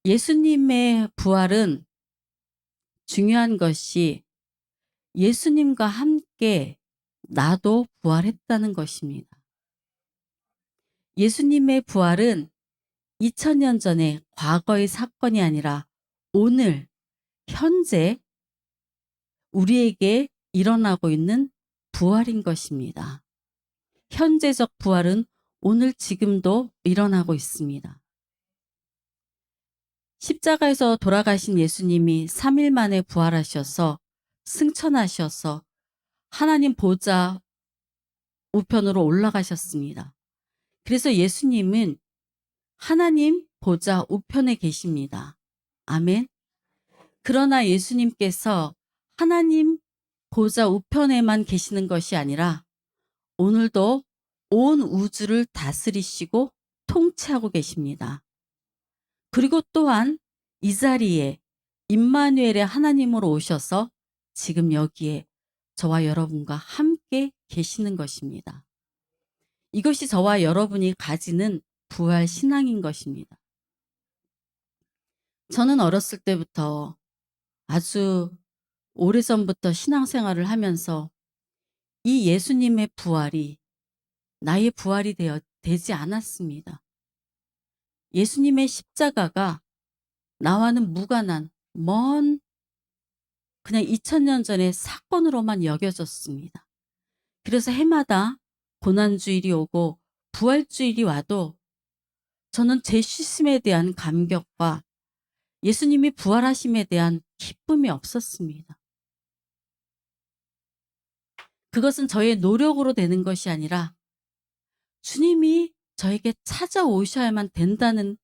예수님의 부활은 중요한 것이 예수님과 함께 나도 부활했다는 것입니다. 예수님의 부활은 2000년 전에 과거의 사건이 아니라 오늘, 현재 우리에게 일어나고 있는 부활인 것입니다. 현재적 부활은 오늘 지금도 일어나고 있습니다. 십자가에서 돌아가신 예수님이 3일 만에 부활하셔서 승천하셔서 하나님 보좌 우편으로 올라가셨습니다. 그래서 예수님은 하나님 보좌 우편에 계십니다. 아멘. 그러나 예수님께서 하나님 보좌 우편에만 계시는 것이 아니라 오늘도 온 우주를 다스리시고 통치하고 계십니다. 그리고 또한 이 자리에 임마누엘의 하나님으로 오셔서 지금 여기에 저와 여러분과 함께 계시는 것입니다. 이것이 저와 여러분이 가지는 부활 신앙인 것입니다. 저는 어렸을 때부터 아주 오래전부터 신앙생활을 하면서 이 예수님의 부활이 나의 부활이 되지 않았습니다. 예수님의 십자가가 나와는 무관한 먼 그냥 2000년 전의 사건으로만 여겨졌습니다. 그래서 해마다 고난주일이 오고 부활주일이 와도 저는 제 시스템에 대한 감격과 예수님이 부활하심에 대한 기쁨이 없었습니다. 그것은 저의 노력으로 되는 것이 아니라 주님이 저에게 찾아오셔야만 된다는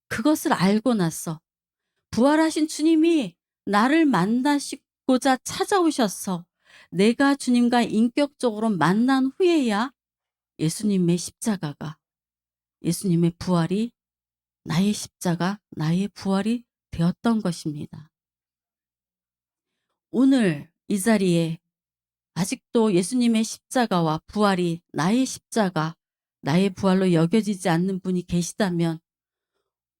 그것을 알고 나서 부활하신 주님이 나를 만나시고자 찾아오셔서 내가 주님과 인격적으로 만난 후에야 예수님의 십자가가, 예수님의 부활이 나의 십자가, 나의 부활이 되었던 것입니다. 오늘 이 자리에 아직도 예수님의 십자가와 부활이 나의 십자가, 나의 부활로 여겨지지 않는 분이 계시다면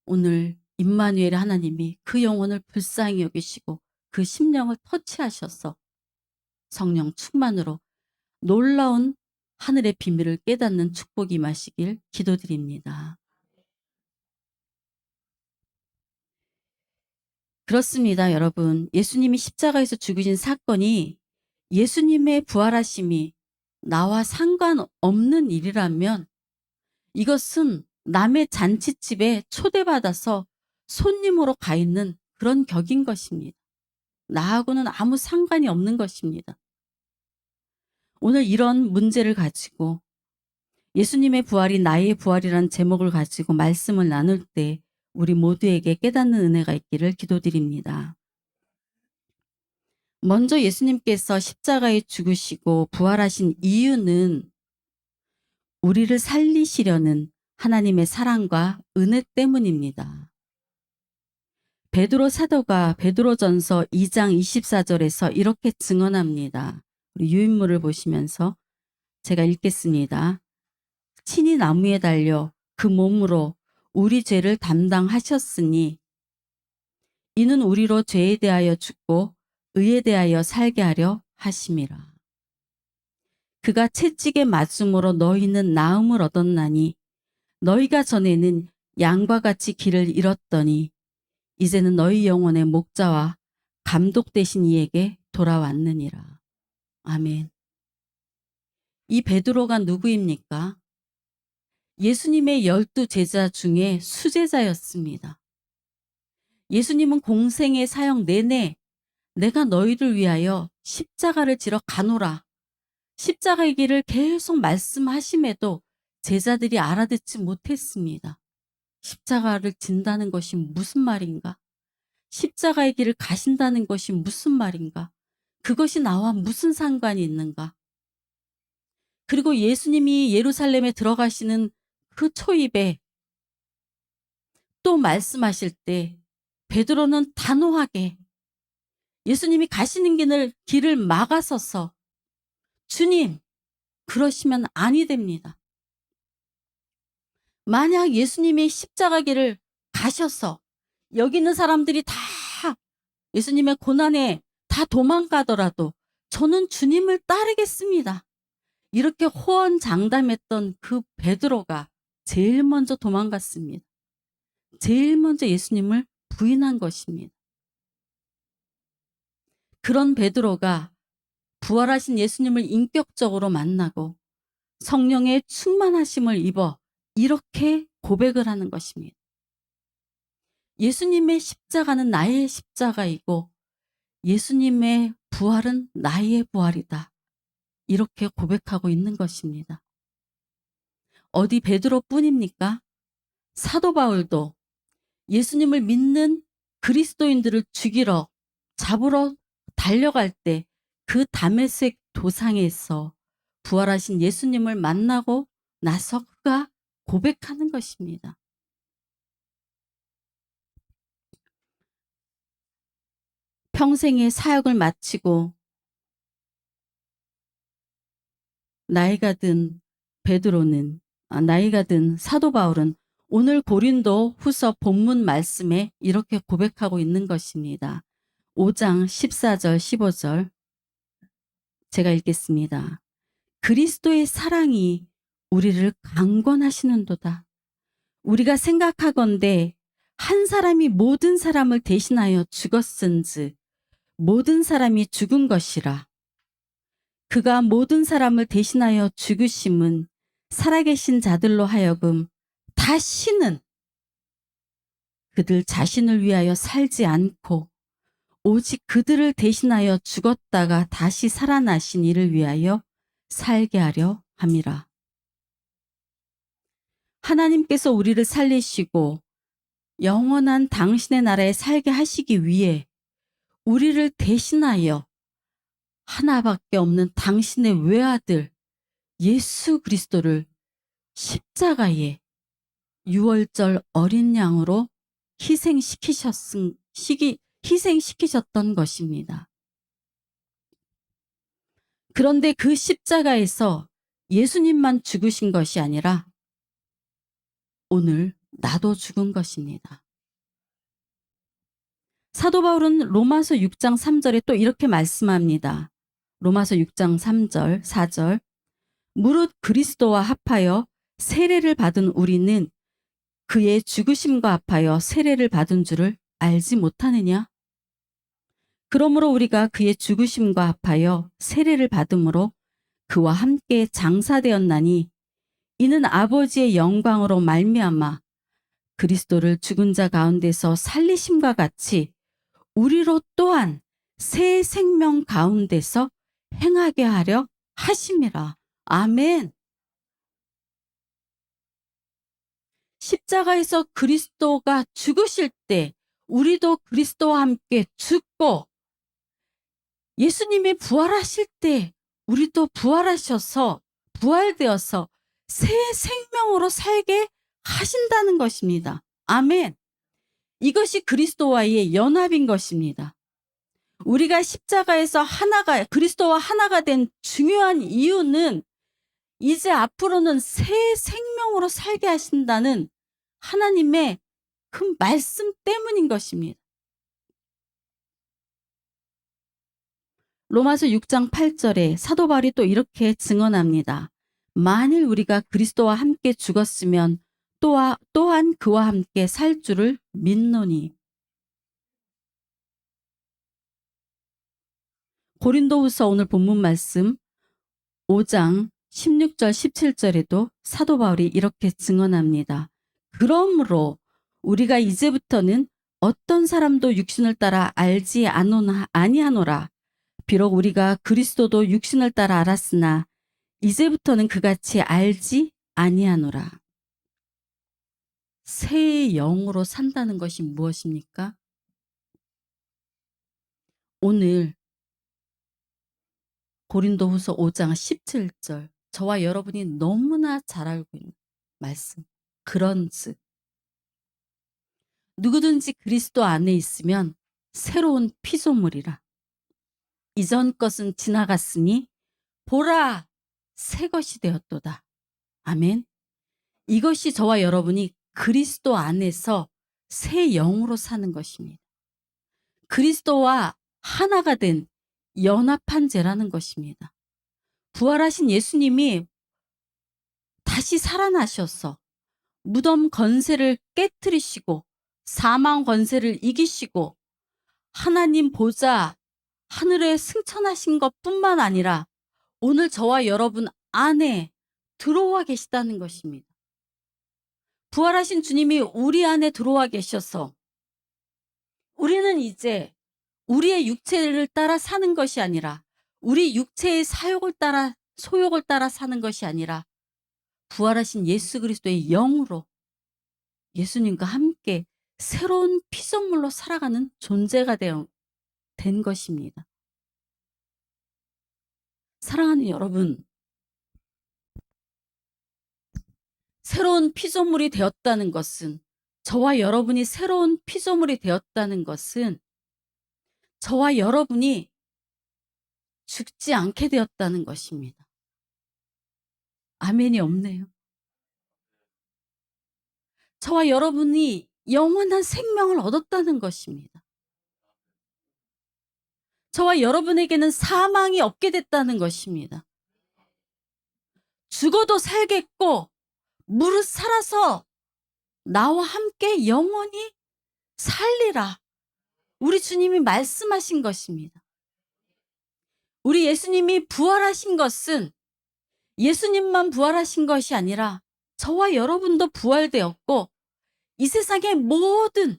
오늘 임마누엘 하나님이 그 영혼을 불쌍히 여기시고 그 심령을 터치하셔서 성령 충만으로 놀라운 하늘의 비밀을 깨닫는 축복이 임하시길 기도드립니다. 그렇습니다, 여러분. 예수님이 십자가에서 죽으신 사건이 예수님의 부활하심이 나와 상관없는 일이라면 이것은 남의 잔치집에 초대받아서 손님으로 가 있는 그런 격인 것입니다. 나하고는 아무 상관이 없는 것입니다. 오늘 이런 문제를 가지고 예수님의 부활이 나의 부활이라는 제목을 가지고 말씀을 나눌 때 우리 모두에게 깨닫는 은혜가 있기를 기도드립니다. 먼저 예수님께서 십자가에 죽으시고 부활하신 이유는 우리를 살리시려는 하나님의 사랑과 은혜 때문입니다. 베드로 사도가 베드로전서 2장 24절에서 이렇게 증언합니다. 우리 유인물을 보시면서 제가 읽겠습니다. 친히 나무에 달려 그 몸으로 우리 죄를 담당하셨으니 이는 우리로 죄에 대하여 죽고 의에 대하여 살게 하려 하심이라. 그가 채찍에 맞음으로 너희는 나음을 얻었나니 너희가 전에는 양과 같이 길을 잃었더니 이제는 너희 영혼의 목자와 감독 되신 이에게 돌아왔느니라. 아멘. 이 베드로가 누구입니까? 예수님의 12 제자 중에 수제자였습니다. 예수님은 공생의 사역 내내 내가 너희를 위하여 십자가를 지러 가노라. 십자가의 길을 계속 말씀하심에도 제자들이 알아듣지 못했습니다. 십자가를 진다는 것이 무슨 말인가? 십자가의 길을 가신다는 것이 무슨 말인가? 그것이 나와 무슨 상관이 있는가? 그리고 예수님이 예루살렘에 들어가시는 그 초입에 또 말씀하실 때 베드로는 단호하게 예수님이 가시는 길을 막아서서 주님, 그러시면 아니 됩니다. 만약 예수님이 십자가 길을 가셔서 여기 있는 사람들이 다 예수님의 고난에 다 도망가더라도 저는 주님을 따르겠습니다. 이렇게 호언장담했던 그 베드로가 제일 먼저 도망갔습니다. 제일 먼저 예수님을 부인한 것입니다. 그런 베드로가 부활하신 예수님을 인격적으로 만나고 성령의 충만하심을 입어 이렇게 고백을 하는 것입니다. 예수님의 십자가는 나의 십자가이고 예수님의 부활은 나의 부활이다. 이렇게 고백하고 있는 것입니다. 어디 베드로뿐입니까? 사도 바울도 예수님을 믿는 그리스도인들을 죽이러 잡으러 달려갈 때 그 다메섹 도상에서 부활하신 예수님을 만나고 나서 그가 고백하는 것입니다. 평생의 사역을 마치고 나이가 든 베드로는 나이가 든 사도 바울은 오늘 고린도 후서 본문 말씀에 이렇게 고백하고 있는 것입니다. 5장 14절 15절 제가 읽겠습니다. 그리스도의 사랑이 우리를 강권하시는도다. 우리가 생각하건대 한 사람이 모든 사람을 대신하여 죽었은즉 모든 사람이 죽은 것이라. 그가 모든 사람을 대신하여 죽으심은 살아계신 자들로 하여금 다시는 그들 자신을 위하여 살지 않고 오직 그들을 대신하여 죽었다가 다시 살아나신 이를 위하여 살게 하려 함이라. 하나님께서 우리를 살리시고 영원한 당신의 나라에 살게 하시기 위해 우리를 대신하여 하나밖에 없는 당신의 외아들 예수 그리스도를 십자가에 유월절 어린 양으로 희생시키셨던 것입니다. 그런데 그 십자가에서 예수님만 죽으신 것이 아니라 오늘 나도 죽은 것입니다. 사도 바울은 로마서 6장 3절에 또 이렇게 말씀합니다. 로마서 6장 3절 4절 무릇 그리스도와 합하여 세례를 받은 우리는 그의 죽으심과 합하여 세례를 받은 줄을 알지 못하느냐? 그러므로 우리가 그의 죽으심과 합하여 세례를 받음으로 그와 함께 장사되었나니 이는 아버지의 영광으로 말미암아 그리스도를 죽은 자 가운데서 살리심과 같이 우리로 또한 새 생명 가운데서 행하게 하려 하심이라. 아멘. 십자가에서 그리스도가 죽으실 때 우리도 그리스도와 함께 죽고 예수님이 부활하실 때 우리도 부활하셔서 부활되어서 새 생명으로 살게 하신다는 것입니다. 아멘. 이것이 그리스도와의 연합인 것입니다. 우리가 십자가에서 그리스도와 하나가 된 중요한 이유는 이제 앞으로는 새 생명으로 살게 하신다는 하나님의 그 말씀 때문인 것입니다. 로마서 6장 8절에 사도 바울이 또 이렇게 증언합니다. 만일 우리가 그리스도와 함께 죽었으면 또한 그와 함께 살 줄을 믿노니. 고린도후서 오늘 본문 말씀 5장 16절 17절에도 사도 바울이 이렇게 증언합니다. 그러므로 우리가 이제부터는 어떤 사람도 육신을 따라 알지 아니하노라. 비록 우리가 그리스도도 육신을 따라 알았으나 이제부터는 그같이 알지 아니하노라. 새 영으로 산다는 것이 무엇입니까? 오늘 고린도후서 5장 17절 저와 여러분이 너무나 잘 알고 있는 말씀. 그런즉 누구든지 그리스도 안에 있으면 새로운 피조물이라. 이전 것은 지나갔으니 보라 새 것이 되었도다. 아멘. 이것이 저와 여러분이 그리스도 안에서 새 영으로 사는 것입니다. 그리스도와 하나가 된 연합한 죄라는 것입니다. 부활하신 예수님이 다시 살아나셔서 무덤 권세를 깨뜨리시고 사망 권세를 이기시고 하나님 보좌 하늘에 승천하신 것뿐만 아니라 오늘 저와 여러분 안에 들어와 계시다는 것입니다. 부활하신 주님이 우리 안에 들어와 계셔서 우리는 이제 우리의 육체를 따라 사는 것이 아니라 우리 육체의 소욕을 따라 사는 것이 아니라 부활하신 예수 그리스도의 영으로 예수님과 함께 새로운 피조물로 살아가는 존재가 된 것입니다. 사랑하는 여러분, 새로운 피조물이 되었다는 것은 저와 여러분이 새로운 피조물이 되었다는 것은 저와 여러분이 죽지 않게 되었다는 것입니다. 아멘이 없네요. 저와 여러분이 영원한 생명을 얻었다는 것입니다. 저와 여러분에게는 사망이 없게 됐다는 것입니다. 죽어도 살겠고 무릇 살아서 나와 함께 영원히 살리라. 우리 주님이 말씀하신 것입니다. 우리 예수님이 부활하신 것은 예수님만 부활하신 것이 아니라 저와 여러분도 부활되었고 이 세상의 모든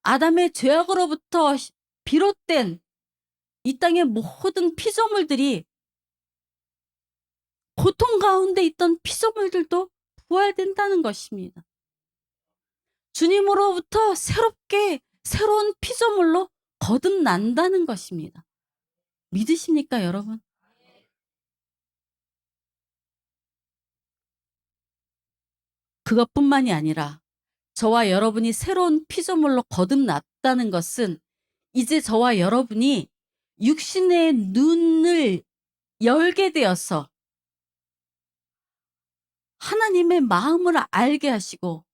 아담의 죄악으로부터 비롯된 이 땅의 모든 피조물들이 고통 가운데 있던 피조물들도 부활된다는 것입니다. 주님으로부터 새로운 피조물로 거듭난다는 것입니다. 믿으십니까, 여러분? 그것뿐만이 아니라 저와 여러분이 새로운 피조물로 거듭났다는 것은 이제 저와 여러분이 육신의 눈을 열게 되어서 하나님의 마음을 알게 하시고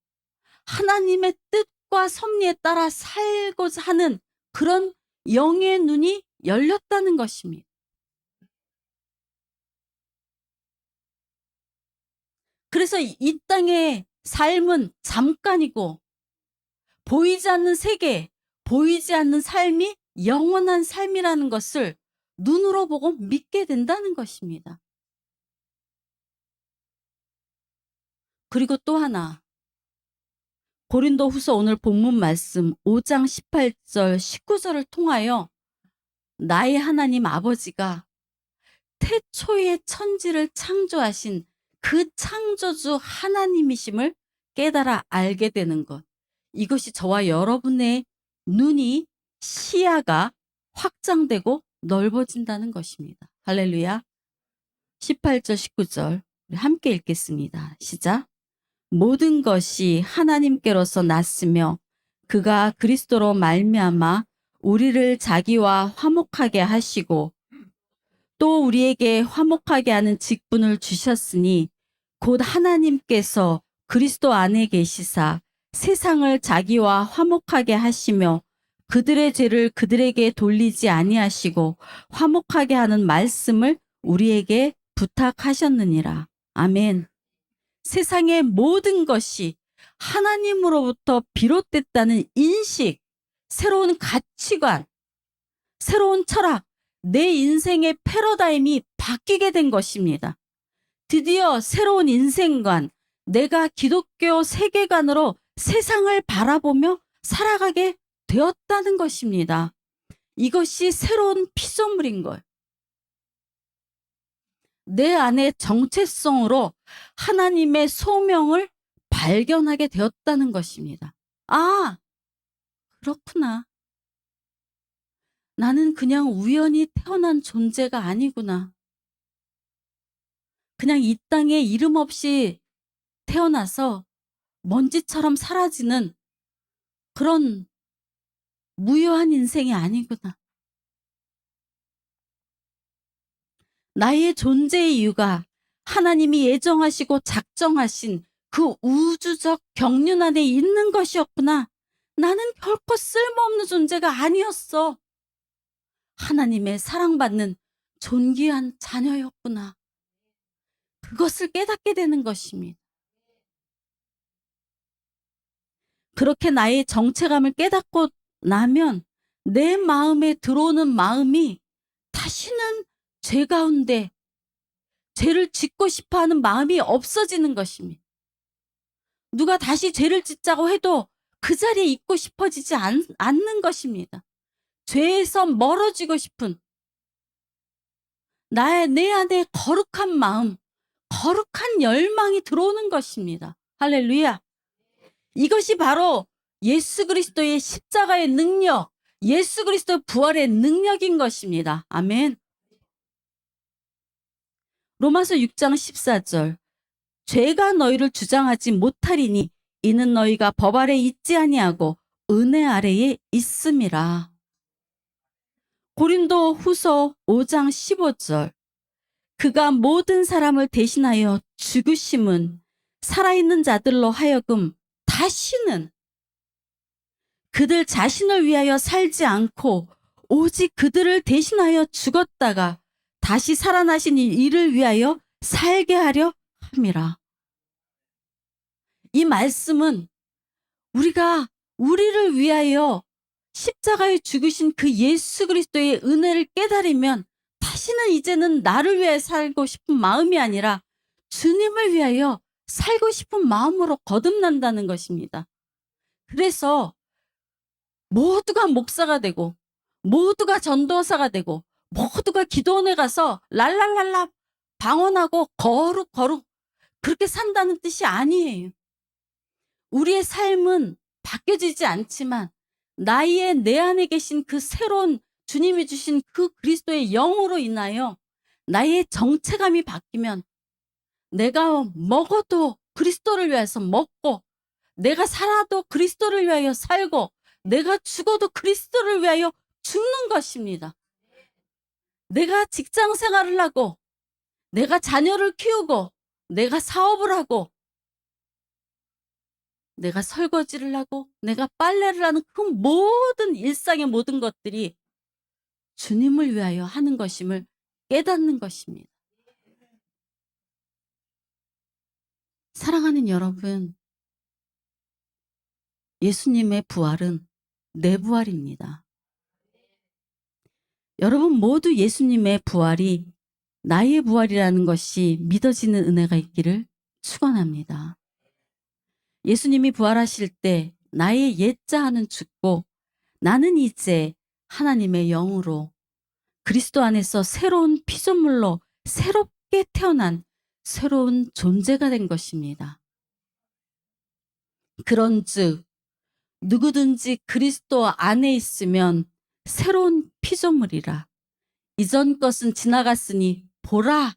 하나님의 뜻과 섭리에 따라 살고자 하는 그런 영의 눈이 열렸다는 것입니다. 그래서 이 땅의 삶은 잠깐이고 보이지 않는 세계, 보이지 않는 삶이 영원한 삶이라는 것을 눈으로 보고 믿게 된다는 것입니다. 그리고 또 하나, 고린도후서 오늘 본문 말씀 5장 18절 19절을 통하여 나의 하나님 아버지가 태초에 천지를 창조하신 그 창조주 하나님이심을 깨달아 알게 되는 것. 이것이 저와 여러분의 눈이 시야가 확장되고 넓어진다는 것입니다. 할렐루야. 18절 19절 우리 함께 읽겠습니다. 시작. 모든 것이 하나님께로서 났으며 그가 그리스도로 말미암아 우리를 자기와 화목하게 하시고 또 우리에게 화목하게 하는 직분을 주셨으니 곧 하나님께서 그리스도 안에 계시사 세상을 자기와 화목하게 하시며 그들의 죄를 그들에게 돌리지 아니하시고 화목하게 하는 말씀을 우리에게 부탁하셨느니라. 아멘. 세상의 모든 것이 하나님으로부터 비롯됐다는 인식, 새로운 가치관, 새로운 철학, 내 인생의 패러다임이 바뀌게 된 것입니다. 드디어 새로운 인생관, 내가 기독교 세계관으로 세상을 바라보며 살아가게 되었다는 것입니다. 이것이 새로운 피조물인 거예요. 내 안의 정체성으로 하나님의 소명을 발견하게 되었다는 것입니다. 아, 그렇구나. 나는 그냥 우연히 태어난 존재가 아니구나. 그냥 이 땅에 이름 없이 태어나서 먼지처럼 사라지는 그런 무효한 인생이 아니구나. 나의 존재의 이유가 하나님이 예정하시고 작정하신 그 우주적 경륜 안에 있는 것이었구나. 나는 결코 쓸모없는 존재가 아니었어. 하나님의 사랑받는 존귀한 자녀였구나. 그것을 깨닫게 되는 것입니다. 그렇게 나의 정체감을 깨닫고 나면 내 마음에 들어오는 마음이 다시는 죄 가운데 죄를 짓고 싶어하는 마음이 없어지는 것입니다. 누가 다시 죄를 짓자고 해도 그 자리에 있고 싶어지지 않는 것입니다. 죄에서 멀어지고 싶은 내 안에 거룩한 마음, 거룩한 열망이 들어오는 것입니다. 할렐루야. 이것이 바로 예수 그리스도의 십자가의 능력, 예수 그리스도의 부활의 능력인 것입니다. 아멘. 로마서 6장 14절. 죄가 너희를 주장하지 못하리니 이는 너희가 법 아래 있지 아니하고 은혜 아래에 있음이라. 고린도 후서 5장 15절. 그가 모든 사람을 대신하여 죽으심은 살아있는 자들로 하여금 다시는 그들 자신을 위하여 살지 않고 오직 그들을 대신하여 죽었다가 다시 살아나신 이를 위하여 살게 하려 함이라. 이 말씀은 우리가 우리를 위하여 십자가에 죽으신 그 예수 그리스도의 은혜를 깨달으면 다시는 이제는 나를 위해 살고 싶은 마음이 아니라 주님을 위하여 살고 싶은 마음으로 거듭난다는 것입니다. 그래서 모두가 목사가 되고 모두가 전도사가 되고 모두가 기도원에 가서 랄랄랄라 방언하고 거룩 그렇게 산다는 뜻이 아니에요. 우리의 삶은 바뀌어지지 않지만 나의 내 안에 계신 그 새로운 주님이 주신 그 그리스도의 영으로 인하여 나의 정체감이 바뀌면 내가 먹어도 그리스도를 위해서 먹고 내가 살아도 그리스도를 위하여 살고 내가 죽어도 그리스도를 위하여 죽는 것입니다. 내가 직장 생활을 하고 내가 자녀를 키우고 내가 사업을 하고 내가 설거지를 하고 내가 빨래를 하는 그 모든 일상의 모든 것들이 주님을 위하여 하는 것임을 깨닫는 것입니다. 사랑하는 여러분, 예수님의 부활은 내 부활입니다. 여러분 모두 예수님의 부활이 나의 부활이라는 것이 믿어지는 은혜가 있기를 축원합니다. 예수님이 부활하실 때 나의 옛자아는 죽고 나는 이제 하나님의 영으로 그리스도 안에서 새로운 피조물로 새롭게 태어난 새로운 존재가 된 것입니다. 그런즉 누구든지 그리스도 안에 있으면 새로운 피조물이라. 이전 것은 지나갔으니 보라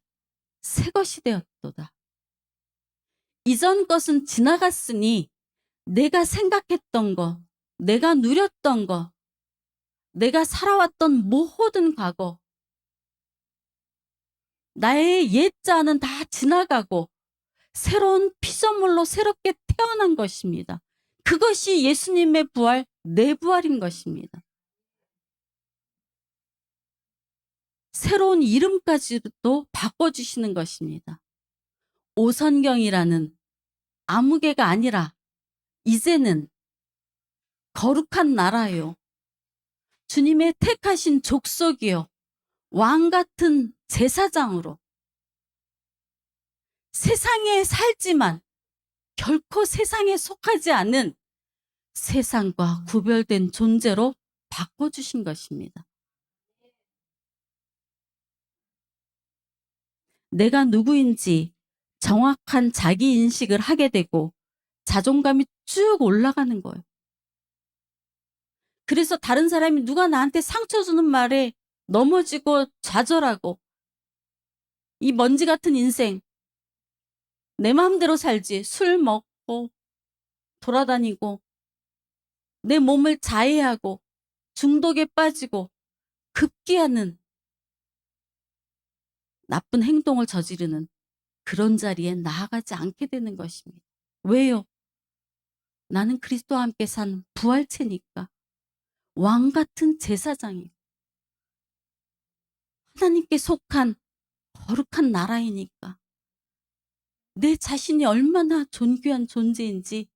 새 것이 되었도다. 이전 것은 지나갔으니 내가 생각했던 것, 내가 누렸던 것, 내가 살아왔던 모든 과거, 나의 옛자는 다 지나가고 새로운 피조물로 새롭게 태어난 것입니다. 그것이 예수님의 부활, 내 부활인 것입니다. 새로운 이름까지도 바꿔주시는 것입니다. 오선경이라는 아무개가 아니라 이제는 거룩한 나라요. 주님의 택하신 족속이요. 왕 같은 제사장으로 세상에 살지만 결코 세상에 속하지 않는 세상과 구별된 존재로 바꿔주신 것입니다. 내가 누구인지 정확한 자기 인식을 하게 되고 자존감이 쭉 올라가는 거예요. 그래서 다른 사람이 누가 나한테 상처 주는 말에 넘어지고 좌절하고 이 먼지 같은 인생 내 마음대로 살지 술 먹고 돌아다니고 내 몸을 자해하고 중독에 빠지고 급기야는 나쁜 행동을 저지르는 그런 자리에 나아가지 않게 되는 것입니다. 왜요? 나는 그리스도와 함께 산 부활체니까. 왕 같은 제사장이고 하나님께 속한 거룩한 나라이니까 내 자신이 얼마나 존귀한 존재인지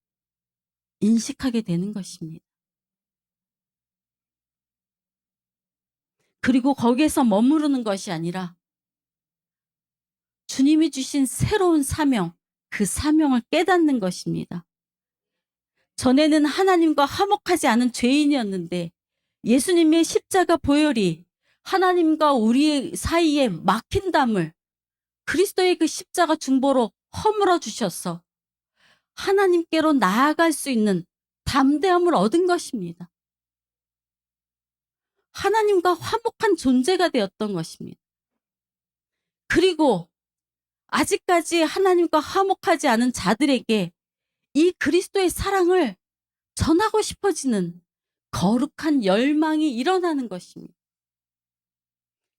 인식하게 되는 것입니다. 그리고 거기에서 머무르는 것이 아니라 주님이 주신 새로운 사명, 그 사명을 깨닫는 것입니다. 전에는 하나님과 화목하지 않은 죄인이었는데 예수님의 십자가 보혈이 하나님과 우리 사이에 막힌 담을 그리스도의 그 십자가 중보로 허물어 주셔서 하나님께로 나아갈 수 있는 담대함을 얻은 것입니다. 하나님과 화목한 존재가 되었던 것입니다. 그리고 아직까지 하나님과 화목하지 않은 자들에게 이 그리스도의 사랑을 전하고 싶어지는 거룩한 열망이 일어나는 것입니다.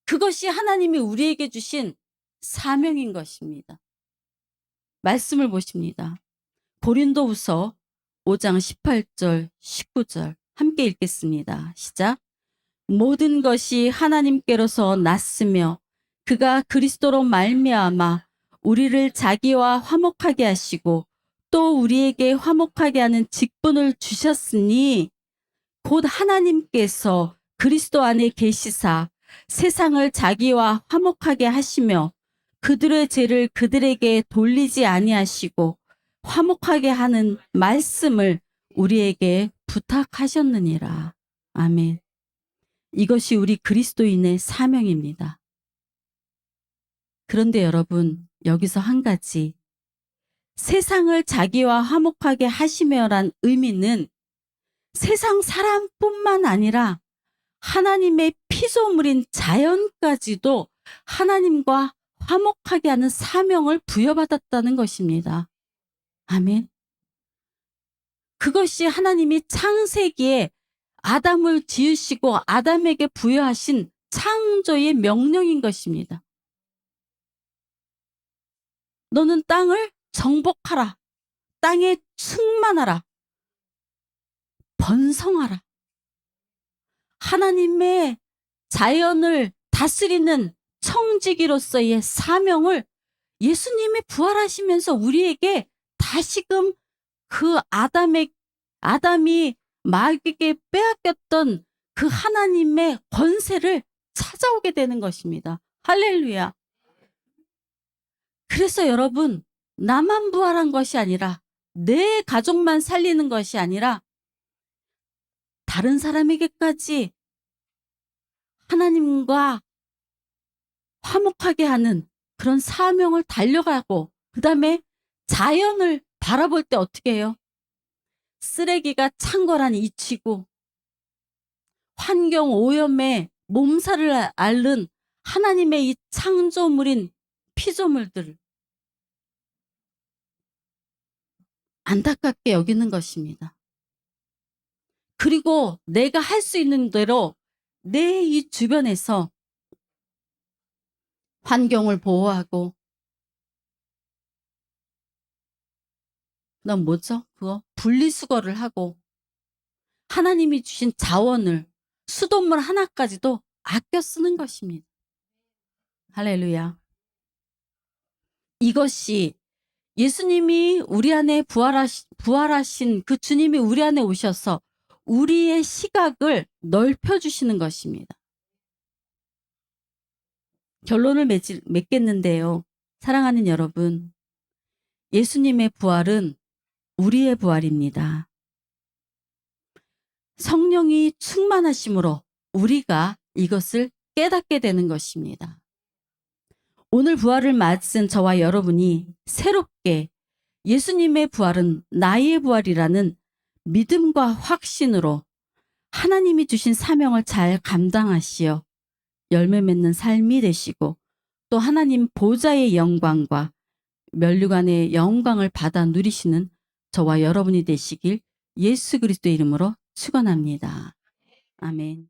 그것이 하나님이 우리에게 주신 사명인 것입니다. 말씀을 보십니다. 고린도후서 5장 18절 19절 함께 읽겠습니다. 시작. 모든 것이 하나님께로서 났으며 그가 그리스도로 말미암아 우리를 자기와 화목하게 하시고 또 우리에게 화목하게 하는 직분을 주셨으니 곧 하나님께서 그리스도 안에 계시사 세상을 자기와 화목하게 하시며 그들의 죄를 그들에게 돌리지 아니하시고 화목하게 하는 말씀을 우리에게 부탁하셨느니라. 아멘. 이것이 우리 그리스도인의 사명입니다. 그런데 여러분, 여기서 한 가지, 세상을 자기와 화목하게 하시며란 의미는 세상 사람뿐만 아니라 하나님의 피조물인 자연까지도 하나님과 화목하게 하는 사명을 부여받았다는 것입니다. 아멘. 그것이 하나님이 창세기에 아담을 지으시고 아담에게 부여하신 창조의 명령인 것입니다. 너는 땅을 정복하라. 땅에 충만하라. 번성하라. 하나님의 자연을 다스리는 청지기로서의 사명을 예수님이 부활하시면서 우리에게 다시금 그 아담이 마귀에게 빼앗겼던 그 하나님의 권세를 찾아오게 되는 것입니다. 할렐루야. 그래서 여러분, 나만 부활한 것이 아니라 내 가족만 살리는 것이 아니라 다른 사람에게까지 하나님과 화목하게 하는 그런 사명을 달려가고 그 다음에 자연을 바라볼 때 어떻게 해요? 쓰레기가 창궐한 이치고 환경 오염에 몸살을 앓는 하나님의 이 창조물인 피조물들 안타깝게 여기는 것입니다. 그리고 내가 할 수 있는 대로 내 이 주변에서 환경을 보호하고 넌 뭐죠? 그거 분리수거를 하고 하나님이 주신 자원을 수돗물 하나까지도 아껴 쓰는 것입니다. 할렐루야. 이것이 예수님이 우리 안에 부활하신 그 주님이 우리 안에 오셔서 우리의 시각을 넓혀주시는 것입니다. 결론을 맺겠는데요. 사랑하는 여러분, 예수님의 부활은 우리의 부활입니다. 성령이 충만하심으로 우리가 이것을 깨닫게 되는 것입니다. 오늘 부활을 맞은 저와 여러분이 새롭게 예수님의 부활은 나의 부활이라는 믿음과 확신으로 하나님이 주신 사명을 잘 감당하시어 열매 맺는 삶이 되시고 또 하나님 보좌의 영광과 면류관의 영광을 받아 누리시는 저와 여러분이 되시길 예수 그리스도의 이름으로 축원합니다. 아멘.